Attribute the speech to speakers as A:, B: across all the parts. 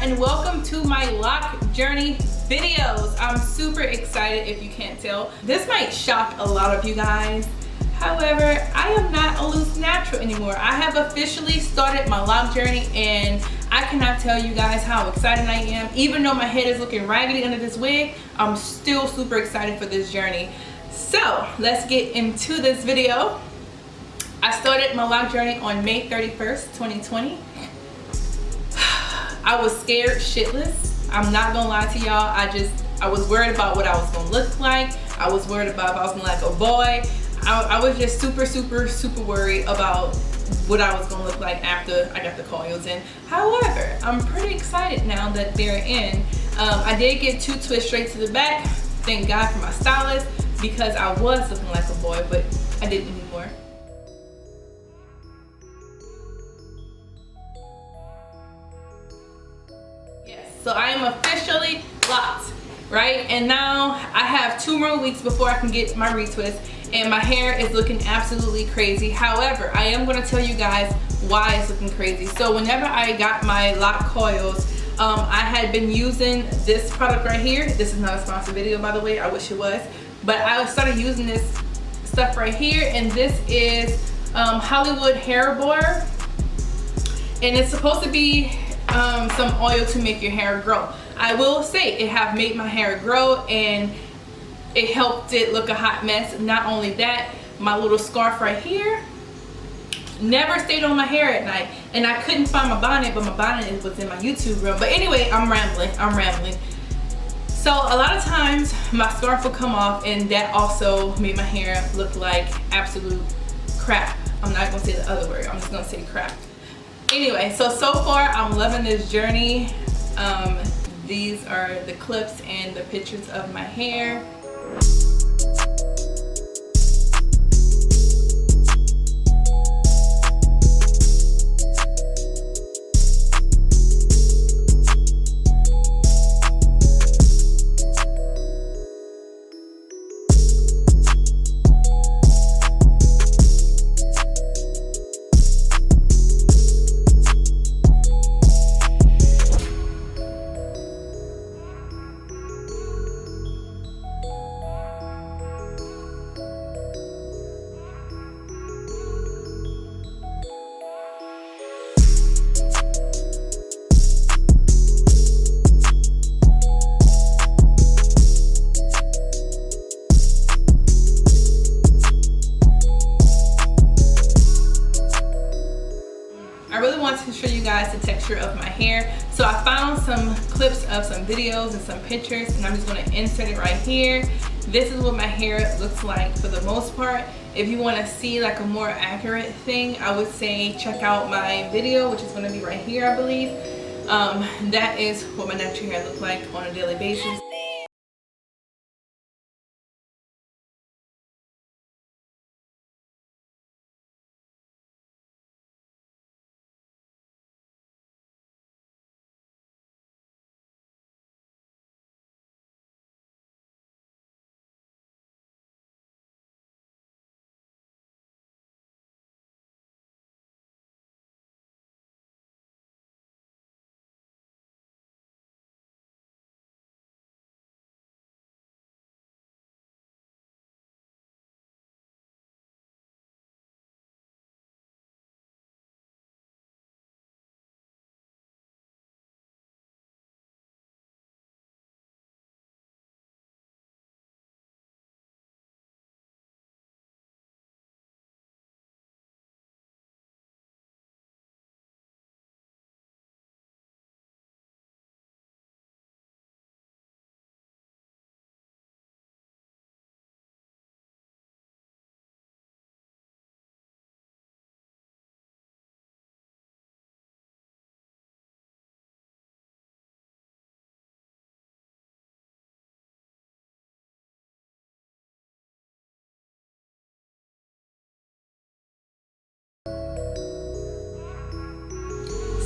A: and welcome to my lock journey videos. I'm super excited if you can't tell. This might shock a lot of you guys. However, I am not a loose natural anymore. I have officially started my lock journey and I cannot tell you guys how excited I am. Even though my head is looking raggedy under this wig, I'm still super excited for this journey. So let's get into this video. I started my lock journey on May 31st, 2020. I was scared shitless. I'm not gonna lie to y'all. I was worried about what I was gonna look like. I was worried about if I was gonna look like a boy. I was just super worried about what I was gonna look like after I got the coils in. However, I'm pretty excited now that they're in. I did get 2 twists straight to the back. Thank God for my stylist, because I was looking like a boy, but I didn't anymore. Yes, so I am officially locked, right? And now I have 2 more weeks before I can get my retwist, and my hair is looking absolutely crazy. However, I am gonna tell you guys why it's looking crazy. So whenever I got my lock coils, I had been using this product right here. This is not a sponsored video, by the way. I wish it was. But I started using this stuff right here, and this is Hollywood Hair Borer. And it's supposed to be some oil to make your hair grow. I will say it have made my hair grow and it helped it look a hot mess. Not only that, my little scarf right here never stayed on my hair at night, and I couldn't find my bonnet, but my bonnet was in my YouTube room. But anyway, I'm rambling. So a lot of times my scarf would come off, and that also made my hair look like absolute crap. I'm not gonna say the other word, I'm just gonna say crap. Anyway, so far I'm loving this journey. These are the clips and the pictures of my hair. I really want to show you guys the texture of my hair. So I found some clips of some videos and some pictures, and I'm just going to insert it right here. This is what my hair looks like for the most part. If you want to see like a more accurate thing, I would say check out my video, which is going to be right here, I believe. That is what my natural hair looks like on a daily basis.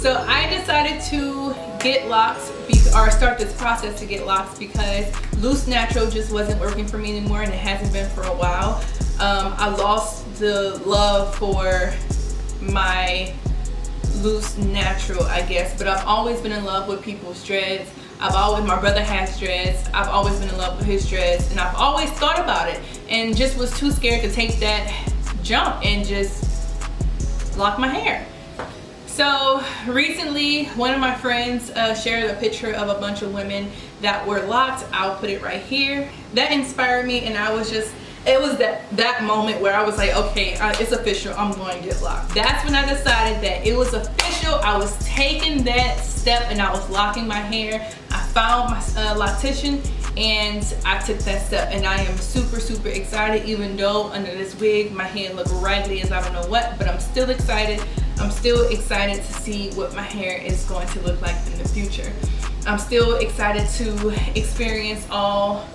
A: So I decided to get locks or start this process to get locks because loose natural just wasn't working for me anymore, and it hasn't been for a while. I lost the love for my loose natural, I guess, but I've always been in love with people's dreads. My brother has dreads. I've always been in love with his dreads, and I've always thought about it and just was too scared to take that jump and just lock my hair. So recently, one of my friends shared a picture of a bunch of women that were locked. I'll put it right here. That inspired me, and I was just, it was that moment where I was like, okay, it's official, I'm going to get locked. That's when I decided that it was official. I was taking that step and I was locking my hair. I found my loctician and I took that step, and I am super, super excited. Even though under this wig my hair look raggedy as I don't know what, but I'm still excited. I'm still excited to see what my hair is going to look like in the future. I'm still excited to experience all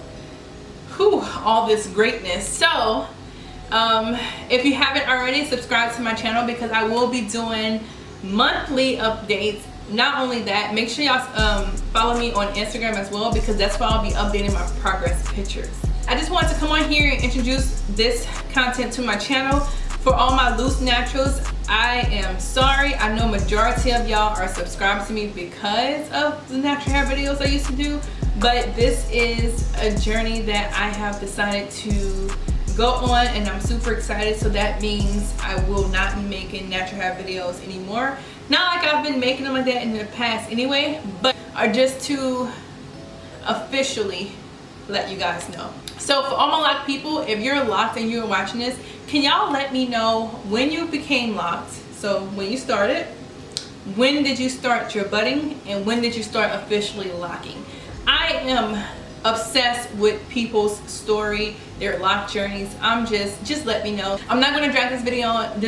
A: this greatness. So if you haven't already, subscribe to my channel because I will be doing monthly updates. Not only that, make sure y'all follow me on Instagram as well, because that's where I'll be updating my progress pictures. I just wanted to come on here and introduce this content to my channel. For all my loose naturals, I am sorry. I know majority of y'all are subscribed to me because of the natural hair videos I used to do, but this is a journey that I have decided to go on, and I'm super excited. So that means I will not be making natural hair videos anymore. Not like I've been making them like that in the past anyway, but are just to officially let you guys know. So for all my locked people, if you're locked and you're watching this, can y'all let me know when you became locked? So when you started, when did you start your budding, and when did you start officially locking? I am obsessed with people's story, their lock journeys. I'm just let me know. I'm not gonna drag this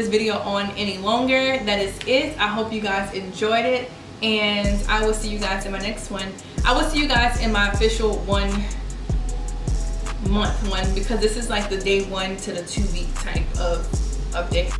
A: video on any longer. That is it. I hope you guys enjoyed it, and I will see you guys in my next one. I will see you guys in my official 1 month one, because this is like the day 1 to the 2 week type of update.